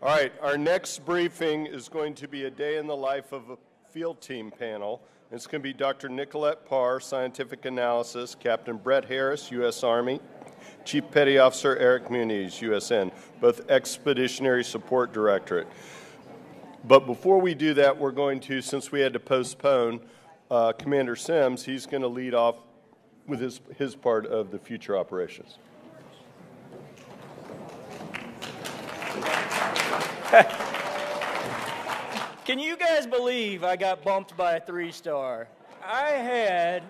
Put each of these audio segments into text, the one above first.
All right, our next briefing is going to be a day in the life of a field team panel. It's going to be Dr. Nicolette Parr, Scientific Analysis, Captain Brett Harris, U.S. Army, Chief Petty Officer Eric Muniz, USN, both Expeditionary Support Directorate. But before we do that, we're going to, since we had to postpone, Commander Sims, he's going to lead off with his part of the future operations. Can you guys believe I got bumped by a 3-star? I had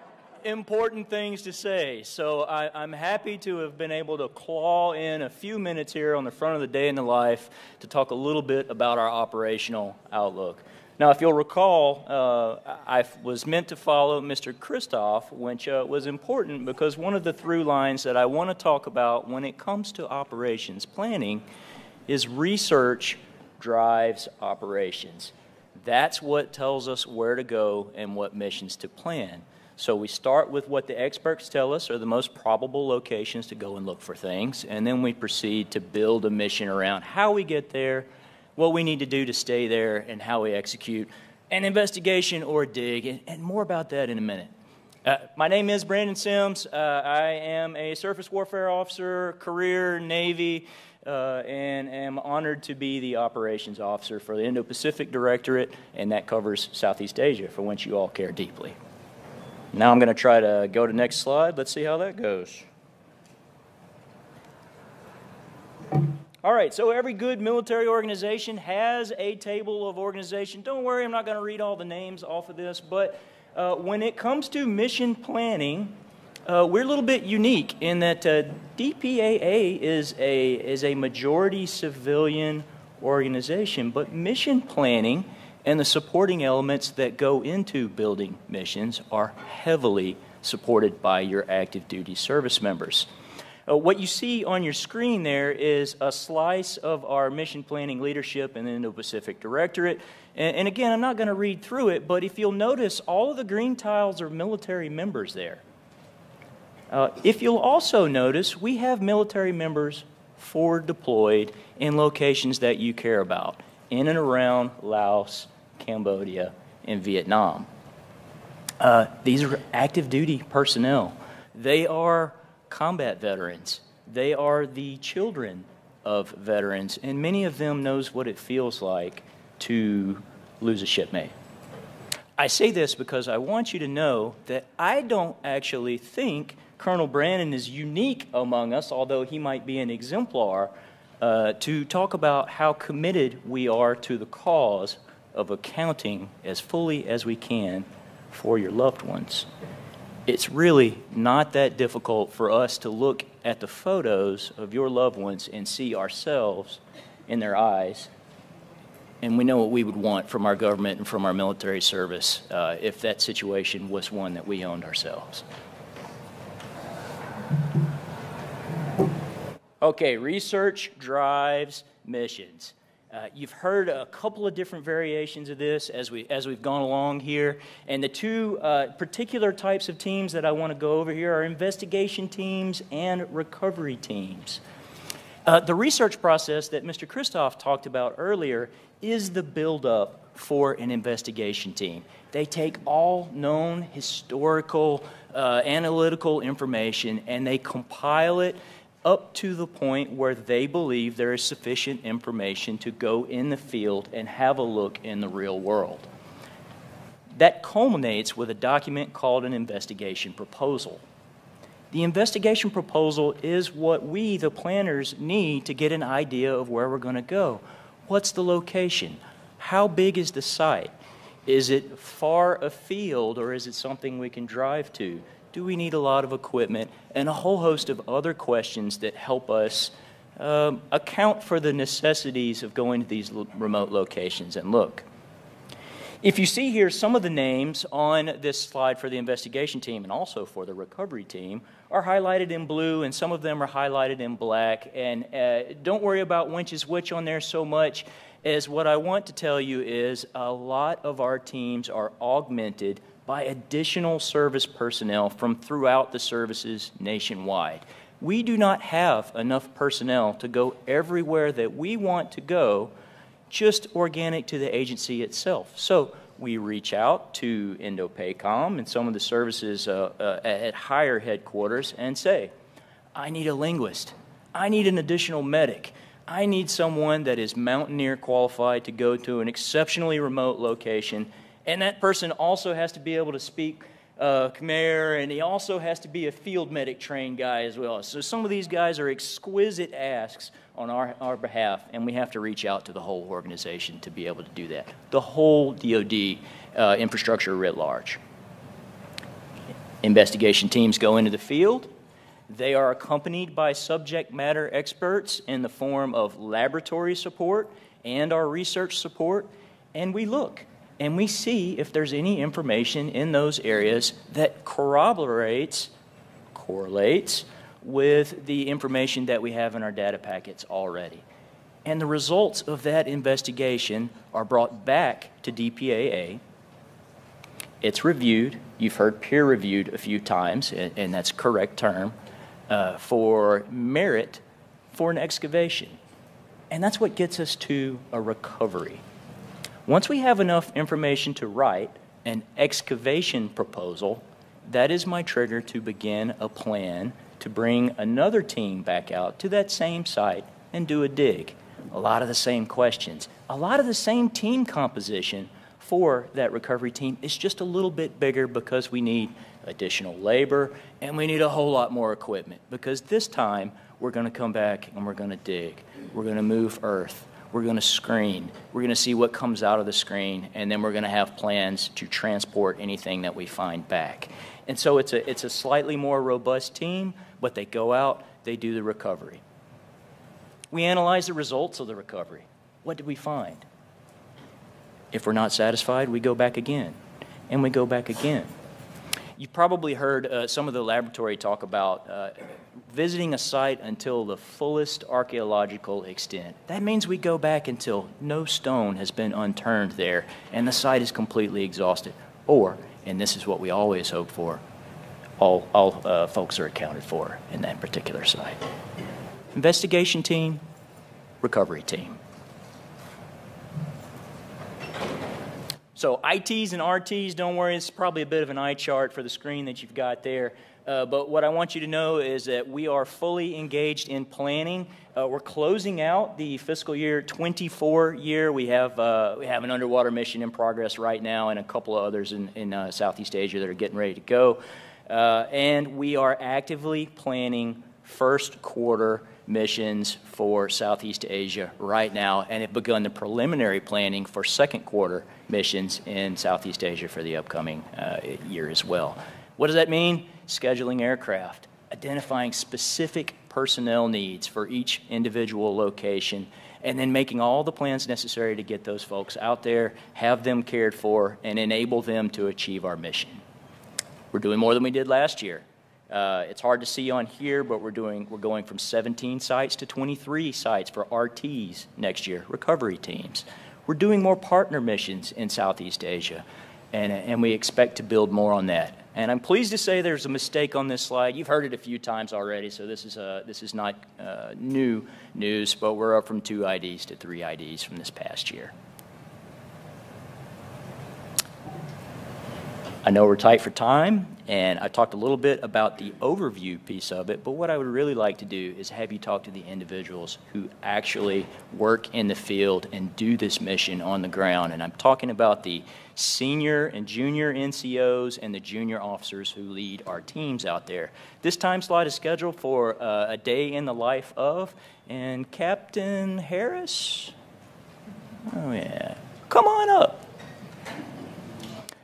important things to say, so I'm happy to have been able to claw in a few minutes here on the front of the day in the life to talk a little bit about our operational outlook. Now, if you'll recall, I was meant to follow Mr. Kristoff, which was important because one of the through lines that I want to talk about when it comes to operations planning is research drives operations. That's what tells us where to go and what missions to plan. So we start with what the experts tell us are the most probable locations to go and look for things, and then we proceed to build a mission around how we get there, what we need to do to stay there, and how we execute an investigation or a dig, and more about that in a minute. My name is Brandon Sims. I am a surface warfare officer, career Navy, and am honored to be the operations officer for the Indo-Pacific Directorate, and that covers Southeast Asia, for which you all care deeply. Now I'm going to try to go to the next slide. Let's see how that goes. All right, so every good military organization has a table of organization. Don't worry, I'm not going to read all the names off of this, but when it comes to mission planning, we're a little bit unique in that DPAA is a majority civilian organization, but mission planning and the supporting elements that go into building missions are heavily supported by your active duty service members. What you see on your screen there is a slice of our mission planning leadership in the Indo-Pacific Directorate. And again, I'm not going to read through it, but if you'll notice, all of the green tiles are military members there. If you'll also notice, we have military members forward deployed in locations that you care about, in and around Laos, Cambodia, and Vietnam. These are active duty personnel. They are combat veterans. They are the children of veterans, and many of them knows what it feels like to lose a shipmate. I say this because I want you to know that I don't actually think Colonel Brandon is unique among us, although he might be an exemplar, to talk about how committed we are to the cause of accounting as fully as we can for your loved ones. It's really not that difficult for us to look at the photos of your loved ones and see ourselves in their eyes, and we know what we would want from our government and from our military service if that situation was one that we owned ourselves. Okay, research drives missions. You've heard a couple of different variations of this as we've gone along here, and the two particular types of teams that I want to go over here are investigation teams and recovery teams. The research process that Mr. Kristoff talked about earlier is the buildup for an investigation team. They take all known historical, analytical information and they compile it up to the point where they believe there is sufficient information to go in the field and have a look in the real world. That culminates with a document called an investigation proposal. The investigation proposal is what we, the planners, need to get an idea of where we're going to go. What's the location? How big is the site? Is it far afield, or is it something we can drive to? Do we need a lot of equipment? And a whole host of other questions that help us account for the necessities of going to these remote locations and look. If you see here, some of the names on this slide for the investigation team and also for the recovery team are highlighted in blue, and some of them are highlighted in black. And don't worry about which is which on there so much, as what I want to tell you is a lot of our teams are augmented by additional service personnel from throughout the services nationwide. We do not have enough personnel to go everywhere that we want to go just organic to the agency itself. So we reach out to INDOPACOM and some of the services at higher headquarters and say, I need a linguist. I need an additional medic. I need someone that is mountaineer qualified to go to an exceptionally remote location, and that person also has to be able to speak Khmer, and he also has to be a field medic trained guy as well. So some of these guys are exquisite asks on our behalf, and we have to reach out to the whole organization to be able to do that. The whole DoD infrastructure writ large. Investigation teams go into the field. They are accompanied by subject matter experts in the form of laboratory support and our research support, and we look and we see if there's any information in those areas that corroborates, correlates with the information that we have in our data packets already. And the results of that investigation are brought back to DPAA. It's reviewed. You've heard peer reviewed a few times, and that's a correct term, for merit for an excavation. And that's what gets us to a recovery. Once we have enough information to write an excavation proposal, that is my trigger to begin a plan to bring another team back out to that same site and do a dig. A lot of the same questions, a lot of the same team composition for that recovery team. It's just a little bit bigger because we need additional labor and we need a whole lot more equipment, because this time we're going to come back and we're going to dig. We're going to move earth. We're going to screen. We're going to see what comes out of the screen, and then we're going to have plans to transport anything that we find back. And so it's a slightly more robust team, but they go out, they do the recovery. We analyze the results of the recovery. What did we find? If we're not satisfied, we go back again, and we go back again. You've probably heard some of the laboratory talk about visiting a site until the fullest archaeological extent. That means we go back until no stone has been unturned there and the site is completely exhausted. Or, and this is what we always hope for, all folks are accounted for in that particular site. Investigation team, recovery team. So ITs and RTs, don't worry, it's probably a bit of an eye chart for the screen that you've got there. But what I want you to know is that we are fully engaged in planning. We're closing out the fiscal year 24 year. We have an underwater mission in progress right now and a couple of others in Southeast Asia that are getting ready to go. And we are actively planning first quarter missions for Southeast Asia right now, and have begun the preliminary planning for second quarter missions in Southeast Asia for the upcoming year as well. What does that mean? Scheduling aircraft, identifying specific personnel needs for each individual location, and then making all the plans necessary to get those folks out there, have them cared for, and enable them to achieve our mission. We're doing more than we did last year. It's hard to see on here, but we're going from 17 sites to 23 sites for RTs next year, recovery teams. We're doing more partner missions in Southeast Asia, and we expect to build more on that. And I'm pleased to say there's a mistake on this slide. You've heard it a few times already, so this is not new news, but we're up from 2 IDs to 3 IDs from this past year. I know we're tight for time, and I talked a little bit about the overview piece of it, but what I would really like to do is have you talk to the individuals who actually work in the field and do this mission on the ground. And I'm talking about the senior and junior NCOs and the junior officers who lead our teams out there. This time slot is scheduled for a day in the life of, and Captain Harris? Oh yeah, come on up.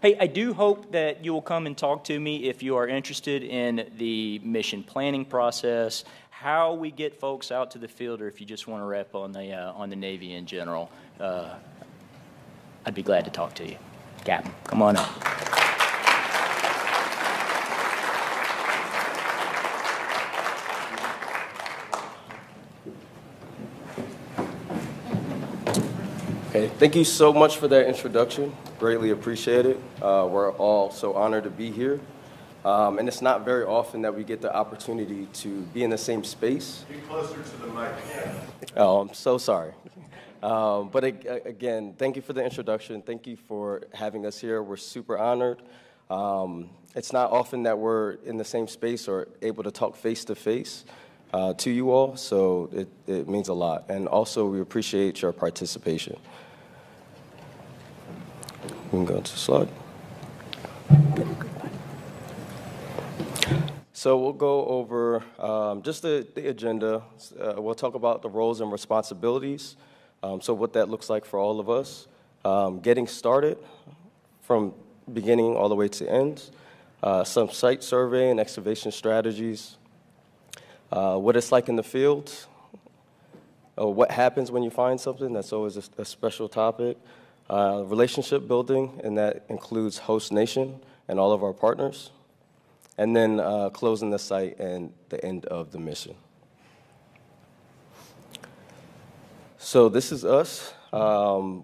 Hey, I do hope that you will come and talk to me if you are interested in the mission planning process, how we get folks out to the field, or if you just want to rep on the Navy in general. I'd be glad to talk to you. Captain, come on up. Okay, thank you so much for that introduction. Greatly appreciate it. We're all so honored to be here. And it's not very often that we get the opportunity to be in the same space. Get closer to the mic. Oh, I'm so sorry. Again, thank you for the introduction. Thank you for having us here. We're super honored. It's not often that we're in the same space or able to talk face-to-face to you all, so it means a lot. And also, we appreciate your participation. We can go to the slide. So we'll go over just the agenda. We'll talk about the roles and responsibilities, so what that looks like for all of us. Getting started from beginning all the way to end. Some site survey and excavation strategies. What it's like in the field. What happens when you find something. That's always a special topic. Relationship building, and that includes host nation and all of our partners. And then closing the site and the end of the mission. So this is us. I'm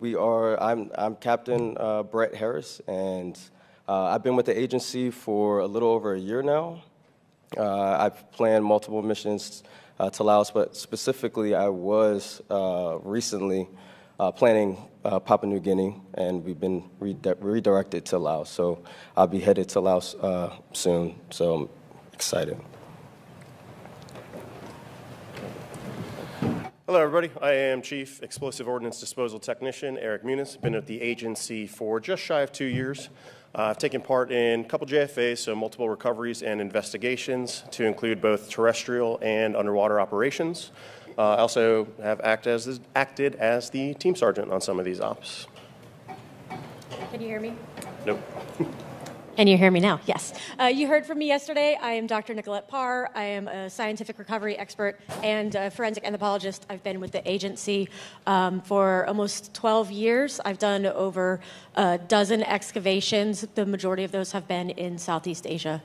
Captain Brett Harris, and I've been with the agency for a little over a year now. I've planned multiple missions to Laos, but specifically I was recently planning Papua New Guinea, and we've been redirected to Laos. So I'll be headed to Laos soon, so I'm excited. Hello, everybody. I am Chief Explosive Ordnance Disposal Technician Eric Muniz. Been at the agency for just shy of 2 years. I've taken part in a couple JFAs, so multiple recoveries and investigations, to include both terrestrial and underwater operations. I also have acted as the team sergeant on some of these ops. Can you hear me? Nope. Can you hear me now? Yes. You heard from me yesterday. I am Dr. Nicolette Parr. I am a scientific recovery expert and a forensic anthropologist. I've been with the agency for almost 12 years. I've done over a dozen excavations. The majority of those have been in Southeast Asia.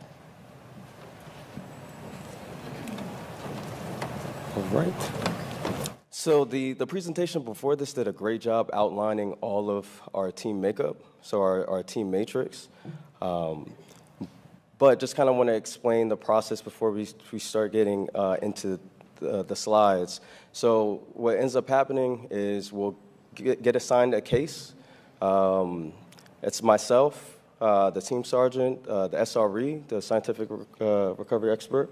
All right. So the presentation before this did a great job outlining all of our team makeup, so our team matrix. But just kind of want to explain the process before we start getting into the slides. So what ends up happening is we'll get assigned a case. It's myself, the team sergeant, the SRE, the scientific recovery expert.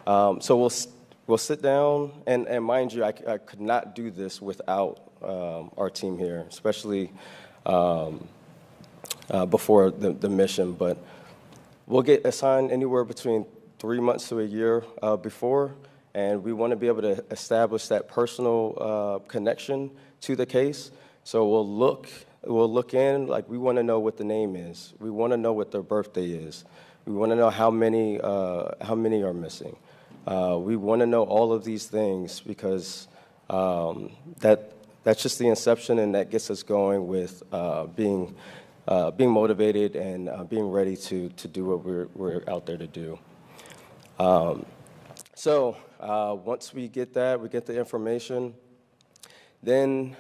So we'll sit down, and mind you, I could not do this without our team here, especially before the mission. But we'll get assigned anywhere between 3 months to a year before, and we want to be able to establish that personal connection to the case. So we'll look in, like we want to know what the name is. We want to know what their birthday is. We want to know how many are missing. We want to know all of these things because that's just the inception, and that gets us going with being motivated and being ready to do what we're out there to do. So once we get that, we get the information, then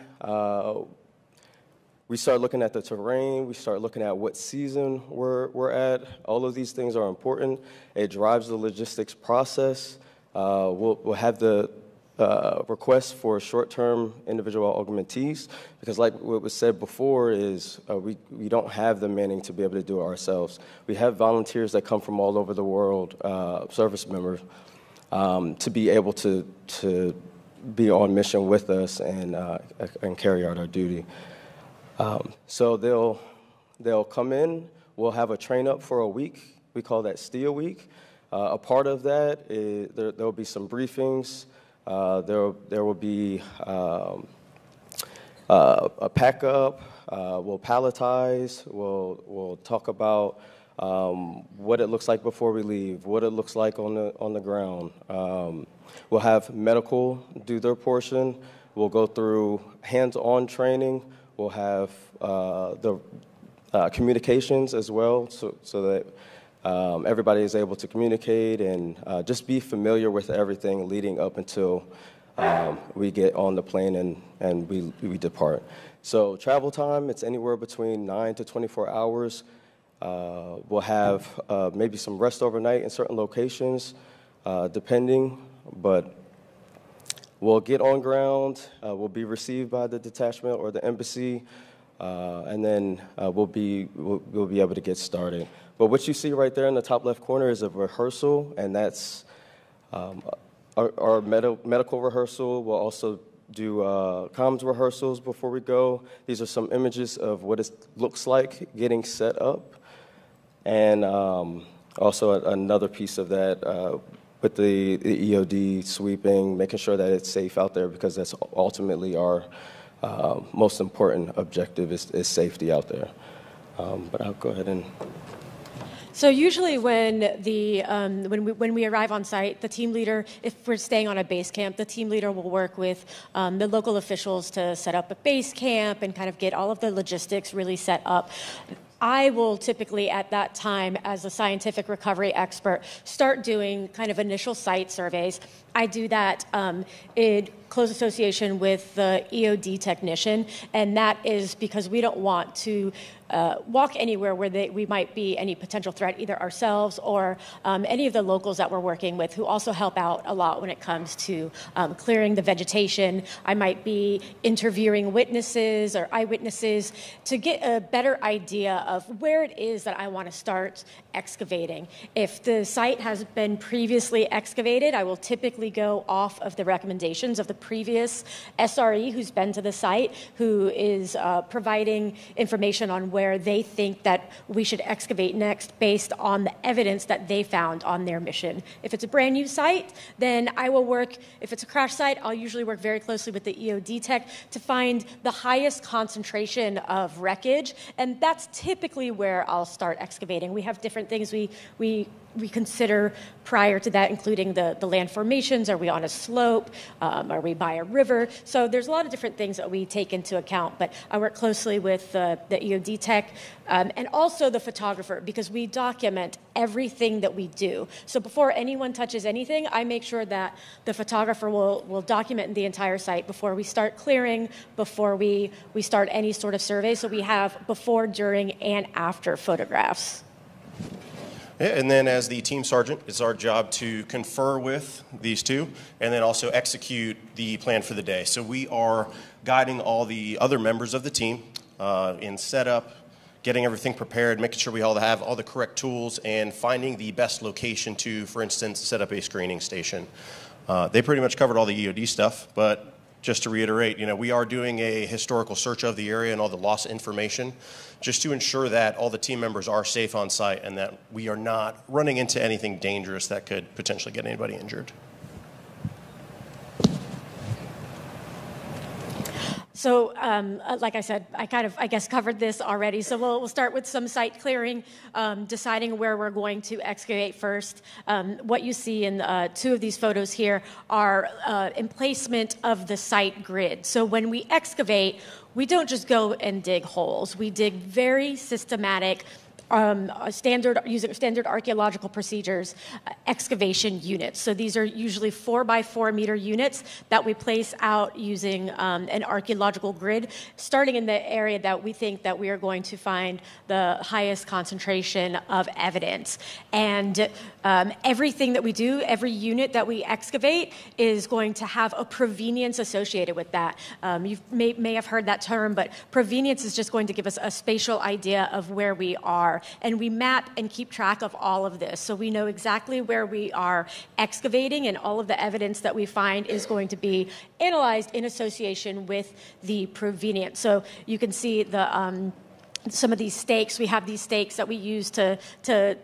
we start looking at the terrain. We start looking at what season we're at. All of these things are important. It drives the logistics process. We'll have the request for short-term individual augmentees because, like what was said before, is we don't have the manning to be able to do it ourselves. We have volunteers that come from all over the world, service members, to be able to be on mission with us and carry out our duty. So they'll come in. We'll have a train up for a week. We call that Steel Week. A part of that is there'll be some briefings. There will be a pack up. We'll palletize. We'll talk about what it looks like before we leave, what it looks like on the ground. We'll have medical do their portion. We'll go through hands-on training. We'll have the communications as well, so that everybody is able to communicate and just be familiar with everything leading up until we get on the plane and we depart. So travel time, it's anywhere between 9 to 24 hours. We'll have maybe some rest overnight in certain locations, depending, but We'll get on ground, we'll be received by the detachment or the embassy, and then we'll be able to get started. But what you see right there in the top left corner is a rehearsal, and that's our medical rehearsal. We'll also do comms rehearsals before we go. These are some images of what it looks like getting set up. And also another piece of that with the EOD sweeping, making sure that it's safe out there, because that's ultimately our most important objective is safety out there. But I'll go ahead and... So usually when we arrive on site, the team leader, if we're staying on a base camp, the team leader will work with the local officials to set up a base camp and kind of get all of the logistics really set up. I will typically at that time, as a scientific recovery expert, start doing kind of initial site surveys. I do that in close association with the EOD technician, and that is because we don't want to walk anywhere where we might be any potential threat, either ourselves or any of the locals that we're working with, who also help out a lot when it comes to clearing the vegetation. I might be interviewing witnesses or eyewitnesses to get a better idea of where it is that I want to start excavating. If the site has been previously excavated, I will typically go off of the recommendations of the previous SRE who's been to the site, who is providing information on where they think that we should excavate next based on the evidence that they found on their mission. If it's a brand new site, then I will work, if it's a crash site, I'll usually work very closely with the EOD tech to find the highest concentration of wreckage, and that's typically where I'll start excavating. We have different things we consider prior to that, including the land formations. Are we on a slope? Are we by a river? So there's a lot of different things that we take into account, but I work closely with the EOD tech and also the photographer, because we document everything that we do. So before anyone touches anything, I make sure that the photographer will document the entire site before we start clearing, before we start any sort of survey. So we have before, during, and after photographs. Yeah, and then as the team sergeant, it's our job to confer with these two and then also execute the plan for the day. So we are guiding all the other members of the team in setup, getting everything prepared, making sure we all have all the correct tools, and finding the best location to, for instance, set up a screening station. They pretty much covered all the EOD stuff, but just to reiterate, we are doing a historical search of the area and all the lost information, just to ensure that all the team members are safe on site and that we are not running into anything dangerous that could potentially get anybody injured. So, like I said, I guess covered this already. So we'll start with some site clearing, deciding where we're going to excavate first. What you see in two of these photos here are emplacement of the site grid. So when we excavate, we don't just go and dig holes. We dig very systematic, using standard archaeological procedures, excavation units. So these are usually 4 by 4 meter units that we place out using an archaeological grid, starting in the area that we think that we are going to find the highest concentration of evidence. And everything that we do, every unit that we excavate, is going to have a provenience associated with that. You may have heard that term, but provenience is just going to give us a spatial idea of where we are. And we map and keep track of all of this. So we know exactly where we are excavating, and all of the evidence that we find is going to be analyzed in association with the provenience. So you can see some of these stakes. We have these stakes that we use to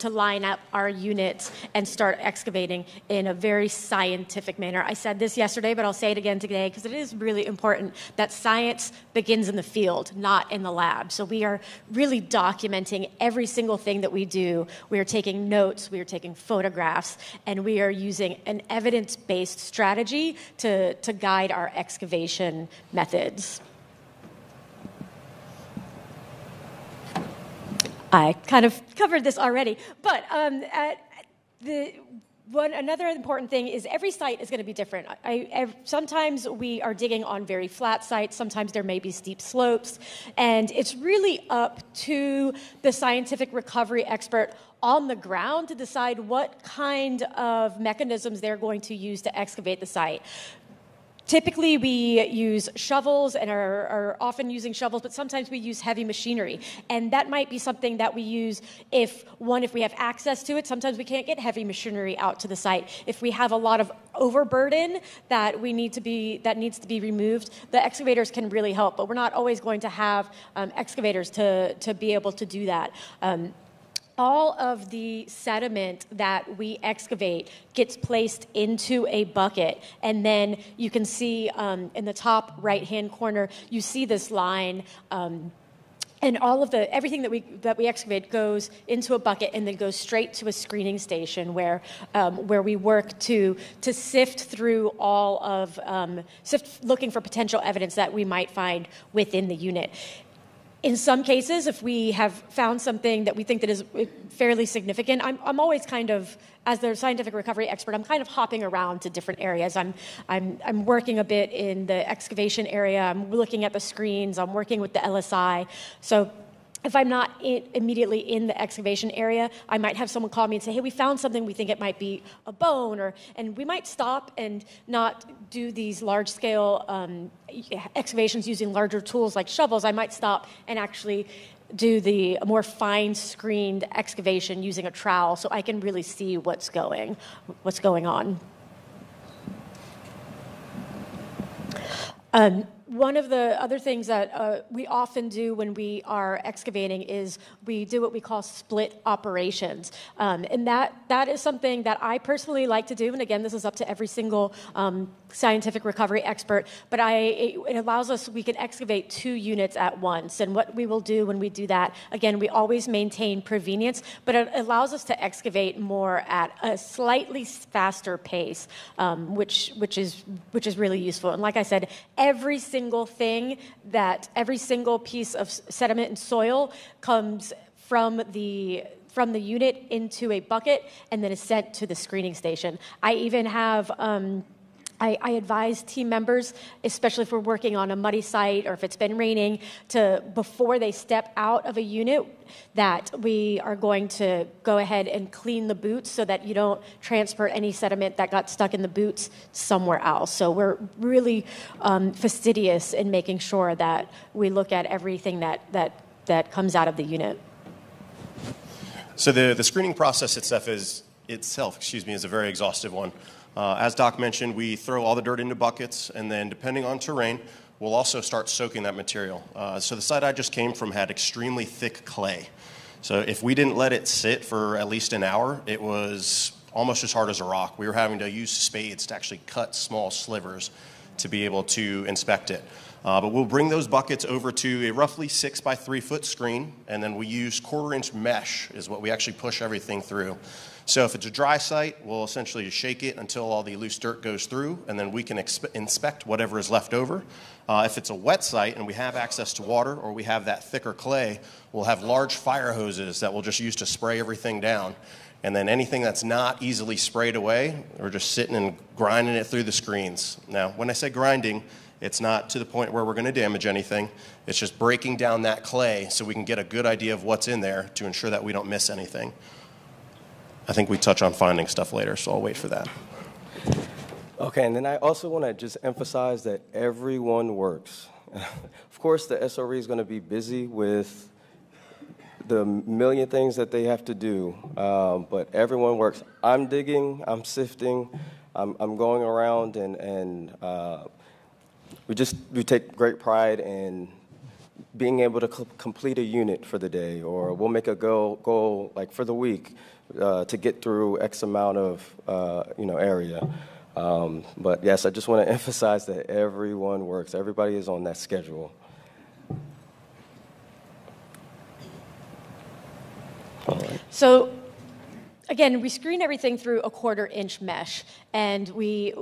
line up our units and start excavating in a very scientific manner. I said this yesterday, but I'll say it again today because it is really important that science begins in the field, not in the lab. So we are really documenting every single thing that we do. We are taking notes, we are taking photographs, and we are using an evidence-based strategy to guide our excavation methods. I kind of covered this already, but another important thing is every site is going to be different. Sometimes we are digging on very flat sites, sometimes there may be steep slopes, and it's really up to the scientific recovery expert on the ground to decide what kind of mechanisms they're going to use to excavate the site. Typically, we use shovels and are often using shovels, but sometimes we use heavy machinery. And that might be something that we use if we have access to it. Sometimes we can't get heavy machinery out to the site. If we have a lot of overburden that needs to be removed, the excavators can really help. But we're not always going to have excavators to be able to do that. All of the sediment that we excavate gets placed into a bucket, and then you can see in the top right-hand corner, you see this line, and all of everything that we excavate goes into a bucket and then goes straight to a screening station where we work to sift through all of looking for potential evidence that we might find within the unit. In some cases, if we have found something that we think that is fairly significant, I'm always kind of, as the scientific recovery expert, I'm kind of hopping around to different areas. I'm working a bit in the excavation area. I'm looking at the screens. I'm working with the LSI. So if I'm not immediately in the excavation area, I might have someone call me and say, hey, we found something, we think it might be a bone, and we might stop and not do these large-scale excavations using larger tools like shovels. I might stop and actually do the more fine-screened excavation using a trowel so I can really see what's going on. One of the other things that we often do when we are excavating is we do what we call split operations. And that is something that I personally like to do. And again, this is up to every single scientific recovery expert. But it allows us, we can excavate 2 units at once. And what we will do when we do that, again, we always maintain prevenience, but it allows us to excavate more at a slightly faster pace, which is really useful. And like I said, every single piece of sediment and soil comes from the unit into a bucket and then is sent to the screening station. I even have I advise team members, especially if we're working on a muddy site or if it's been raining, before they step out of a unit, that we are going to go ahead and clean the boots so that you don't transfer any sediment that got stuck in the boots somewhere else. So we're really fastidious in making sure that we look at everything that comes out of the unit. So the screening process itself is a very exhaustive one. As Doc mentioned, we throw all the dirt into buckets, and then depending on terrain, we'll also start soaking that material. So the site I just came from had extremely thick clay. So if we didn't let it sit for at least an hour, it was almost as hard as a rock. We were having to use spades to actually cut small slivers to be able to inspect it. But we'll bring those buckets over to a roughly 6 by 3 foot screen, and then we use 1/4-inch mesh is what we actually push everything through. So if it's a dry site, we'll essentially just shake it until all the loose dirt goes through, and then we can inspect whatever is left over. If it's a wet site and we have access to water or we have that thicker clay, we'll have large fire hoses that we'll just use to spray everything down. And then anything that's not easily sprayed away, we're just sitting and grinding it through the screens. Now, when I say grinding, it's not to the point where we're going to damage anything. It's just breaking down that clay so we can get a good idea of what's in there to ensure that we don't miss anything. I think we touch on finding stuff later, so I'll wait for that. Okay, and then I also want to just emphasize that everyone works. Of course, the SRE is going to be busy with the million things that they have to do, but everyone works. I'm digging, I'm sifting, I'm going around, and we take great pride in being able to complete a unit for the day, or we'll make a goal like for the week to get through X amount of area. But yes, I just want to emphasize that everyone works. Everybody is on that schedule. All right. So again, we screen everything through a 1/4-inch mesh, and we're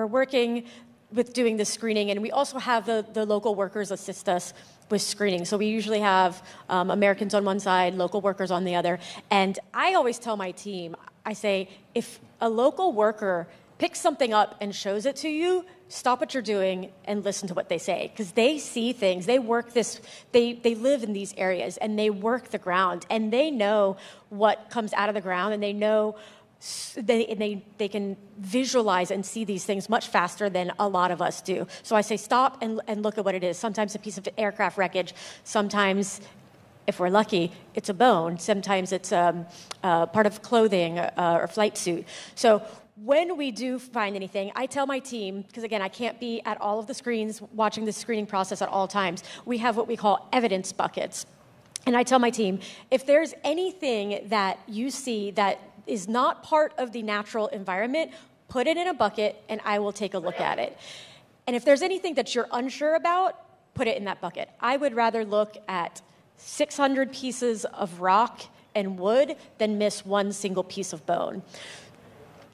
working with doing the screening, and we also have the local workers assist us with screening. So we usually have Americans on one side, local workers on the other. And I always tell my team, I say, if a local worker picks something up and shows it to you, stop what you're doing and listen to what they say. Because they see things, they work this, they live in these areas, and they work the ground, and they know what comes out of the ground, and they know they can visualize and see these things much faster than a lot of us do. So I say stop and look at what it is. Sometimes a piece of aircraft wreckage, sometimes, if we're lucky, it's a bone. Sometimes it's part of clothing or flight suit. So when we do find anything, I tell my team, because again, I can't be at all of the screens watching the screening process at all times, we have what we call evidence buckets. And I tell my team, if there's anything that you see that is not part of the natural environment, put it in a bucket and I will take a look at it. And if there's anything that you're unsure about, put it in that bucket. I would rather look at 600 pieces of rock and wood than miss one single piece of bone.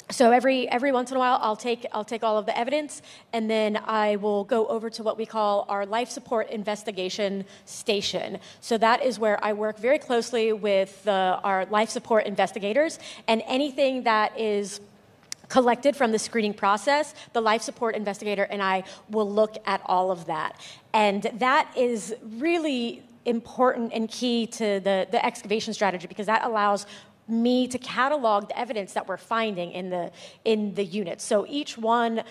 So every once in a while, I'll take all of the evidence, and then I will go over to what we call our life support investigation station. So that is where I work very closely with our life support investigators, and anything that is collected from the screening process, the life support investigator and I will look at all of that. And that is really important and key to the excavation strategy, because that allows me to catalog the evidence that we're finding in the units. So each one,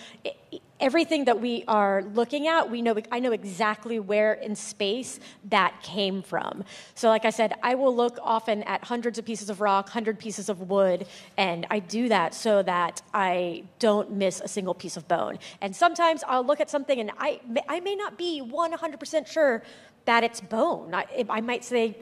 everything that we are looking at, I know exactly where in space that came from. So like I said, I will look often at hundreds of pieces of rock, 100 pieces of wood, and I do that so that I don't miss a single piece of bone. And sometimes I'll look at something and I may not be 100% sure that it's bone. I might say,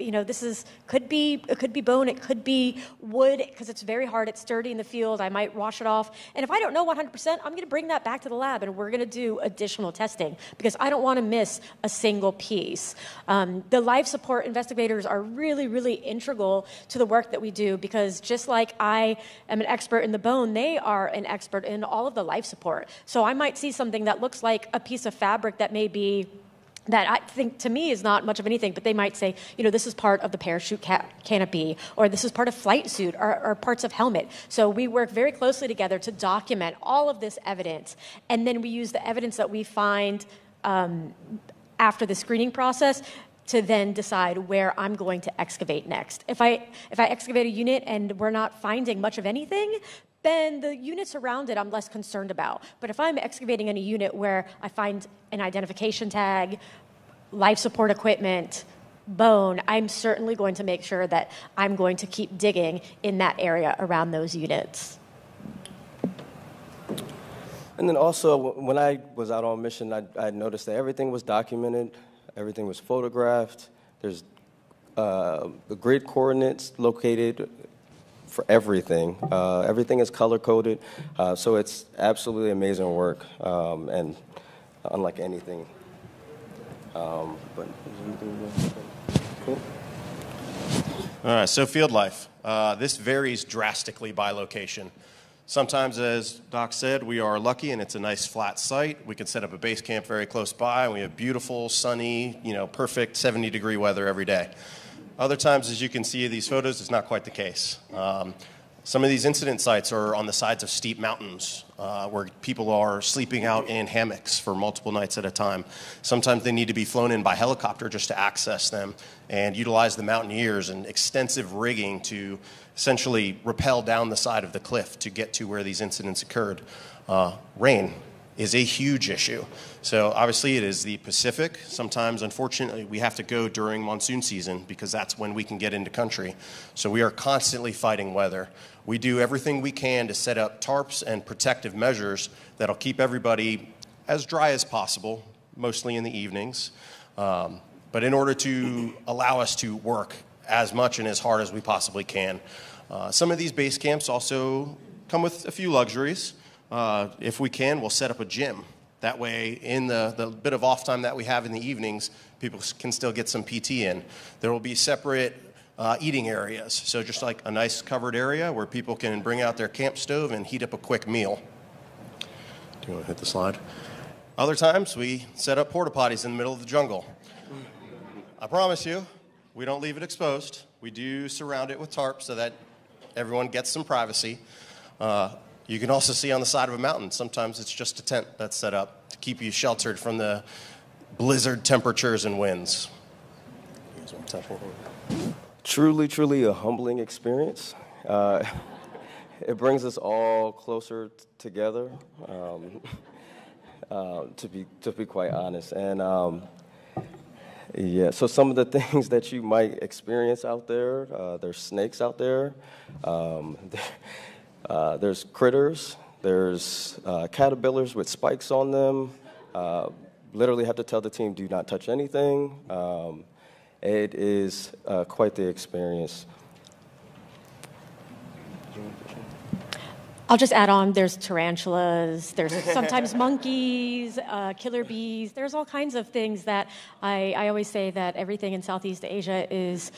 could be bone, it could be wood, because it's very hard, it's sturdy in the field, I might wash it off. And if I don't know 100%, I'm gonna bring that back to the lab and we're gonna do additional testing, because I don't wanna miss a single piece. The life support investigators are really, really integral to the work that we do, because just like I am an expert in the bone, they are an expert in all of the life support. So I might see something that looks like a piece of fabric that I think to me is not much of anything, but they might say, this is part of the parachute canopy, or this is part of flight suit, or parts of helmet. So we work very closely together to document all of this evidence, and then we use the evidence that we find after the screening process to then decide where I'm going to excavate next. If I excavate a unit and we're not finding much of anything, then the units around it I'm less concerned about. But if I'm excavating in a unit where I find an identification tag, life support equipment, bone, I'm certainly going to make sure that I'm going to keep digging in that area around those units. And then also, when I was out on mission, I noticed that everything was documented, everything was photographed. There's the grid coordinates located for everything. Everything is color-coded, so it's absolutely amazing work, and unlike anything. But cool. All right, so field life. This varies drastically by location. Sometimes, as Doc said, we are lucky and it's a nice flat site. We can set up a base camp very close by, and we have beautiful, sunny, perfect 70-degree weather every day. Other times, as you can see in these photos, it's not quite the case. Some of these incident sites are on the sides of steep mountains where people are sleeping out in hammocks for multiple nights at a time. Sometimes they need to be flown in by helicopter just to access them and utilize the mountaineers and extensive rigging to essentially rappel down the side of the cliff to get to where these incidents occurred. Rain is a huge issue. So obviously it is the Pacific. Sometimes, unfortunately, we have to go during monsoon season because that's when we can get into country. So we are constantly fighting weather. We do everything we can to set up tarps and protective measures that'll keep everybody as dry as possible, mostly in the evenings, but in order to allow us to work as much and as hard as we possibly can. Some of these base camps also come with a few luxuries. If we can, we'll set up a gym. That way, in the bit of off time that we have in the evenings, people can still get some PT in. There will be separate eating areas. So just like a nice covered area where people can bring out their camp stove and heat up a quick meal. Do you want to hit the slide? Other times, we set up porta potties in the middle of the jungle. I promise you, we don't leave it exposed. We do surround it with tarps so that everyone gets some privacy. You can also see on the side of a mountain, sometimes it's just a tent that's set up to keep you sheltered from the blizzard temperatures and winds. Truly, truly a humbling experience. it brings us all closer together, to be quite honest. And yeah, so some of the things that you might experience out there, there's snakes out there, there's critters, there's caterpillars with spikes on them. Literally have to tell the team, do not touch anything. It is quite the experience. I'll just add on, there's tarantulas, there's sometimes monkeys, killer bees. There's all kinds of things that I always say that everything in Southeast Asia is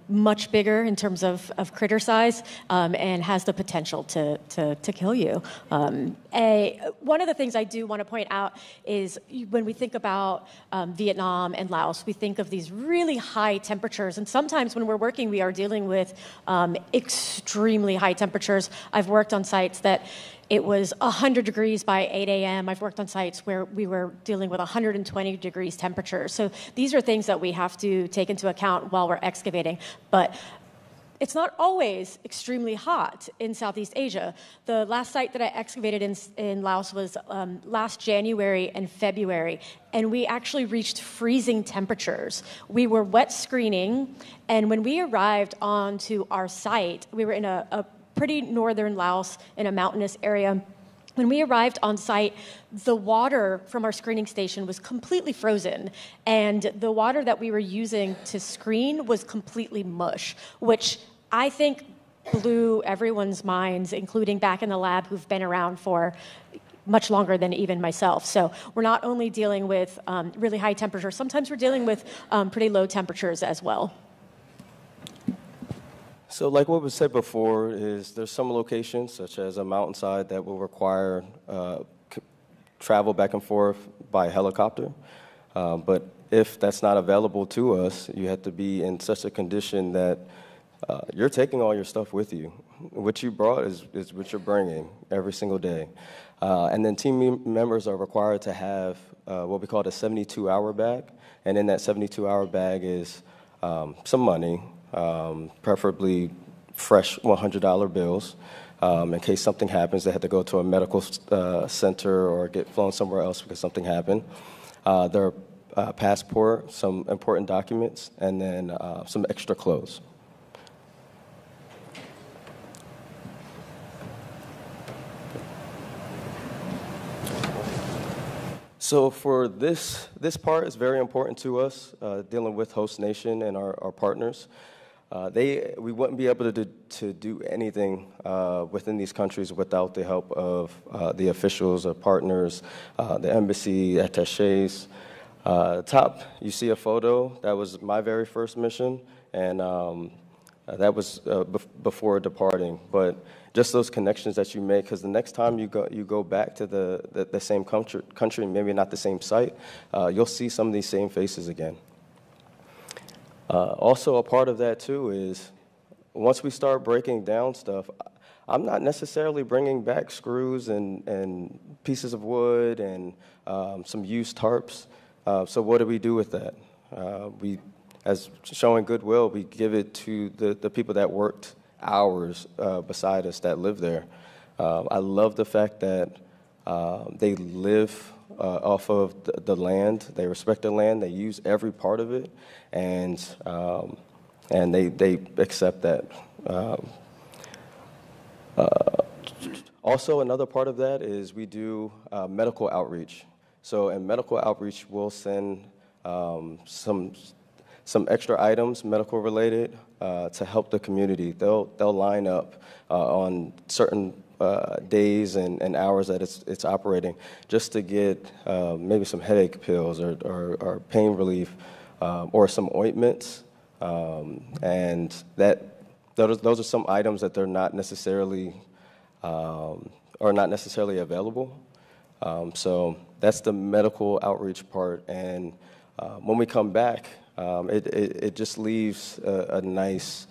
much bigger in terms of critter size and has the potential to kill you. One of the things I do want to point out is when we think about Vietnam and Laos, we think of these really high temperatures. And sometimes when we're working, we are dealing with extremely high temperatures. I've worked on sites that it was 100 degrees by 8 a.m. I've worked on sites where we were dealing with 120 degrees temperature. So these are things that we have to take into account while we're excavating. But it's not always extremely hot in Southeast Asia. The last site that I excavated in Laos was last January and February, and we actually reached freezing temperatures. We were wet screening, and when we arrived onto our site, we were in a pretty northern Laos in a mountainous area. When we arrived on site, the water from our screening station was completely frozen, and the water that we were using to screen was completely mush, which I think blew everyone's minds, including back in the lab who've been around for much longer than even myself. So we're not only dealing with really high temperatures, sometimes we're dealing with pretty low temperatures as well. So like what was said before, is there's some locations, such as a mountainside, that will require travel back and forth by helicopter. But if that's not available to us, you have to be in such a condition that you're taking all your stuff with you. What you brought is what you're bringing every single day. And then team members are required to have what we call a 72-hour bag. And in that 72-hour bag is some money, preferably fresh $100 bills. In case something happens, they have to go to a medical center or get flown somewhere else because something happened. Their passport, some important documents, and then some extra clothes. So for this part is very important to us, dealing with host nation and our partners. We wouldn't be able to do anything within these countries without the help of the officials or partners, the embassy, attachés. Top, you see a photo. That was my very first mission, and that was before departing. But just those connections that you make, because the next time you go back to the same country, maybe not the same site, you'll see some of these same faces again. Also, a part of that, too, is once we start breaking down stuff, I'm not necessarily bringing back screws and pieces of wood and some used tarps. So what do we do with that? As showing goodwill, we give it to the people that worked hours beside us that live there. I love the fact that they live off of the land. They respect the land. They use every part of it, and they accept that. Also, another part of that is we do medical outreach. So in medical outreach, we'll send some extra items, medical related, to help the community. They'll line up on certain days and hours that it's operating, just to get maybe some headache pills or pain relief, or some ointments, and those are some items that they're not necessarily available. So that's the medical outreach part, and when we come back, it just leaves a nice.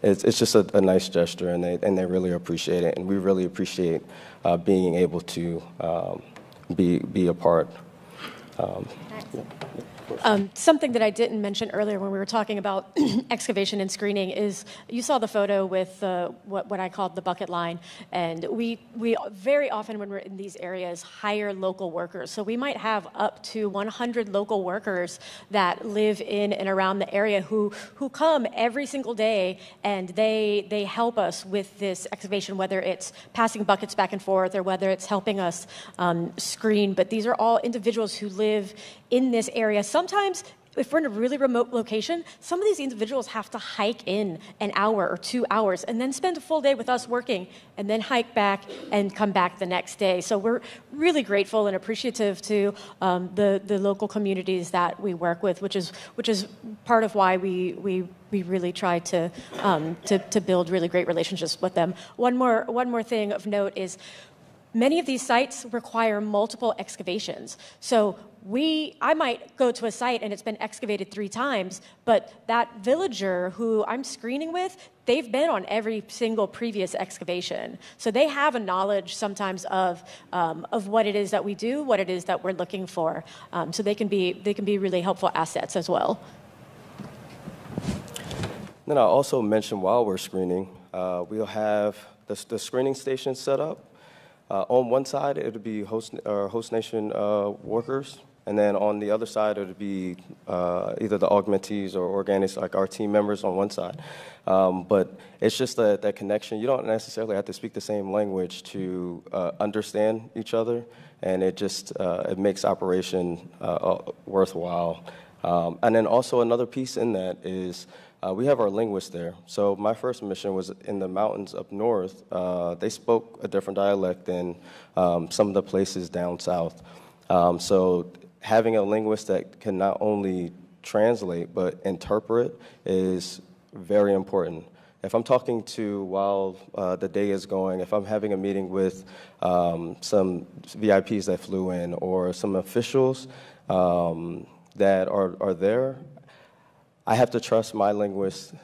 It's just a nice gesture, and they really appreciate it, and we really appreciate being able to be a part. Something that I didn't mention earlier when we were talking about excavation and screening is you saw the photo with what I called the bucket line, and we very often when we're in these areas hire local workers. So we might have up to 100 local workers that live in and around the area who come every single day, and they help us with this excavation, whether it's passing buckets back and forth or whether it's helping us screen. But these are all individuals who live in this area. Sometimes, if we're in a really remote location, some of these individuals have to hike in an hour or 2 hours and then spend a full day with us working and then hike back and come back the next day. So we're really grateful and appreciative to the local communities that we work with, which is part of why we really try to build really great relationships with them. One more thing of note is many of these sites require multiple excavations. So I might go to a site and it's been excavated 3 times, but that villager who I'm screening with, they've been on every single previous excavation. So they have a knowledge sometimes of what it is that we do, what it is that we're looking for. So they can be really helpful assets as well. Then I'll also mention while we're screening, we'll have the screening station set up. On one side, it'll be host nation workers, and then on the other side, it'll be either the augmentees or organics, like our team members on one side. But it's just that connection. You don't necessarily have to speak the same language to understand each other, and it makes operation worthwhile. And then also another piece in that is we have our linguists there. So my first mission was in the mountains up north. They spoke a different dialect than some of the places down south. So having a linguist that can not only translate but interpret is very important. If I'm talking to while the day is going, if I'm having a meeting with some VIPs that flew in or some officials that are there, I have to trust my linguist.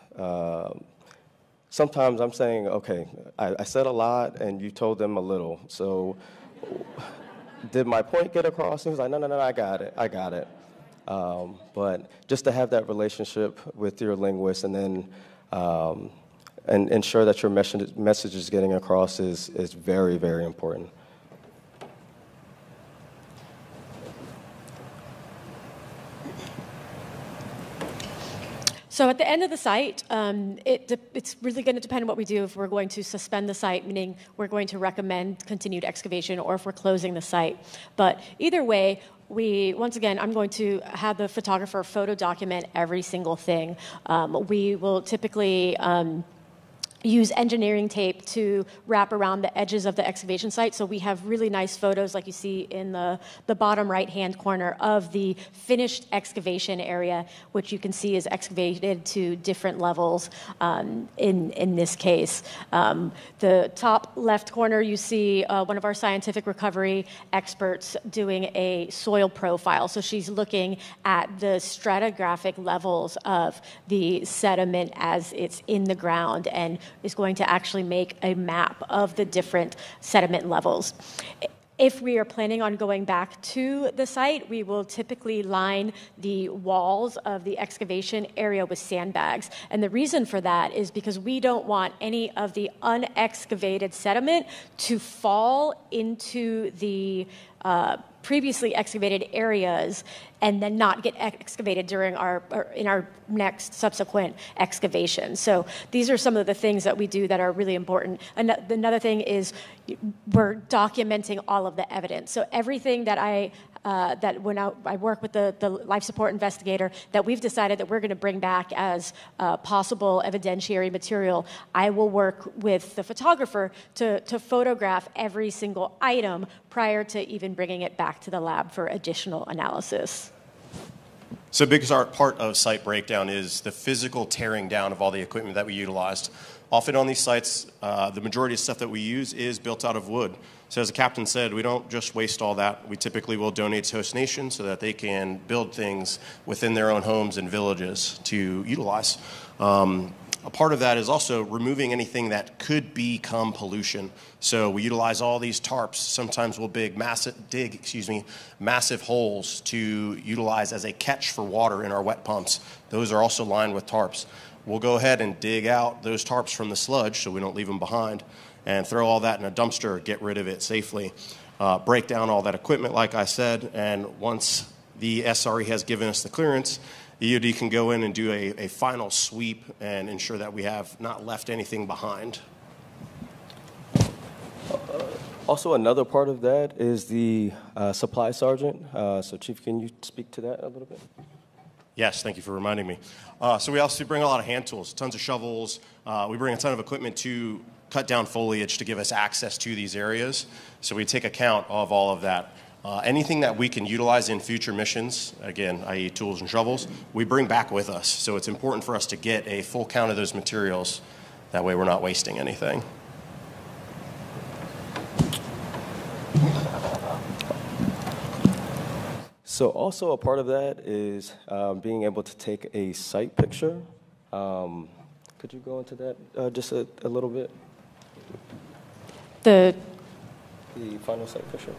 Sometimes I'm saying, okay, I said a lot and you told them a little. So did my point get across? He was like, no, I got it. But just to have that relationship with your linguist and then and ensure that your message is getting across is very, very important. So at the end of the site, it's really going to depend on what we do, if we're going to suspend the site, meaning we're going to recommend continued excavation, or if we're closing the site. But either way, once again, I'm going to have the photographer photo document every single thing. We will typically use engineering tape to wrap around the edges of the excavation site. So we have really nice photos like you see in the bottom right-hand corner of the finished excavation area, which you can see is excavated to different levels in this case. The top left corner, you see one of our scientific recovery experts doing a soil profile. So she's looking at the stratigraphic levels of the sediment as it's in the ground and is going to actually make a map of the different sediment levels. If we are planning on going back to the site, we will typically line the walls of the excavation area with sandbags. And the reason for that is because we don't want any of the unexcavated sediment to fall into the previously excavated areas and then not get excavated during in our next subsequent excavation. So these are some of the things that we do that are really important. Another thing is we're documenting all of the evidence. So everything that that when I work with the life support investigator that we've decided that we're going to bring back as possible evidentiary material, I will work with the photographer to photograph every single item prior to even bringing it back to the lab for additional analysis. So a big part of site breakdown is the physical tearing down of all the equipment that we utilized. Often on these sites, the majority of stuff that we use is built out of wood. So as the captain said, we don't just waste all that. We typically will donate to host nations so that they can build things within their own homes and villages to utilize. A part of that is also removing anything that could become pollution. So we utilize all these tarps. Sometimes we'll dig massive holes to utilize as a catch for water in our wet pumps. Those are also lined with tarps. We'll go ahead and dig out those tarps from the sludge so we don't leave them behind, and throw all that in a dumpster, get rid of it safely. Break down all that equipment, like I said, and once the SRE has given us the clearance, the EOD can go in and do a final sweep and ensure that we have not left anything behind. Also, another part of that is the supply sergeant. So, Chief, can you speak to that a little bit? Yes, thank you for reminding me. So we also bring a lot of hand tools, tons of shovels. We bring a ton of equipment to cut down foliage to give us access to these areas. So we take account of all of that. Anything that we can utilize in future missions, again, i.e. tools and shovels, we bring back with us. So it's important for us to get a full count of those materials. That way we're not wasting anything. So also a part of that is being able to take a site picture. Could you go into that just a little bit? The final site picture.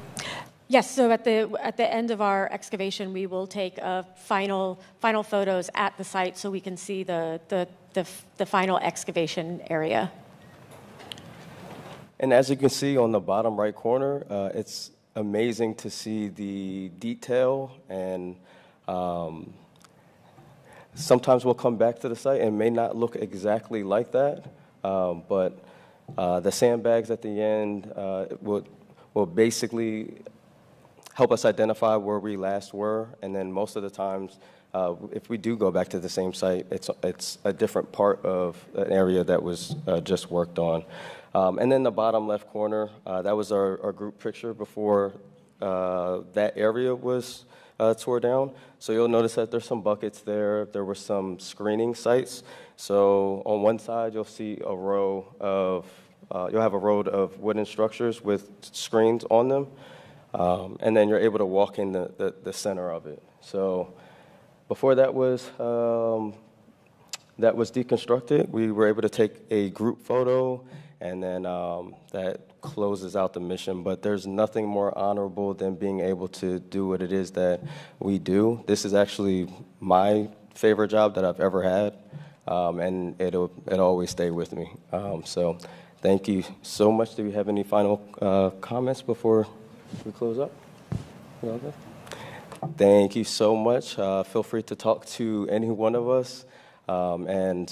Yes, so at the end of our excavation, we will take final photos at the site so we can see the final excavation area. And as you can see on the bottom right corner, it's amazing to see the detail, and sometimes we'll come back to the site and may not look exactly like that, but the sandbags at the end will basically help us identify where we last were, and then most of the times, if we do go back to the same site, it's a different part of an area that was just worked on. And then the bottom left corner, that was our group picture before that area was tore down. So you'll notice that there's some buckets there. There were some screening sites. So on one side, you'll see a row of, you'll have a row of wooden structures with screens on them. And then you're able to walk in the center of it. So before that was deconstructed, we were able to take a group photo, and then that closes out the mission. But there's nothing more honorable than being able to do what it is that we do. This is actually my favorite job that I've ever had, and it'll always stay with me. So thank you so much. Do we have any final comments before we close up? Okay. Thank you so much. Feel free to talk to any one of us. And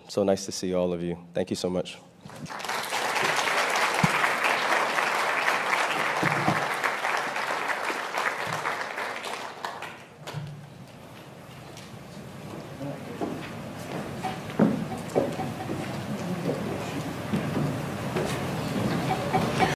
so nice to see all of you. Thank you so much.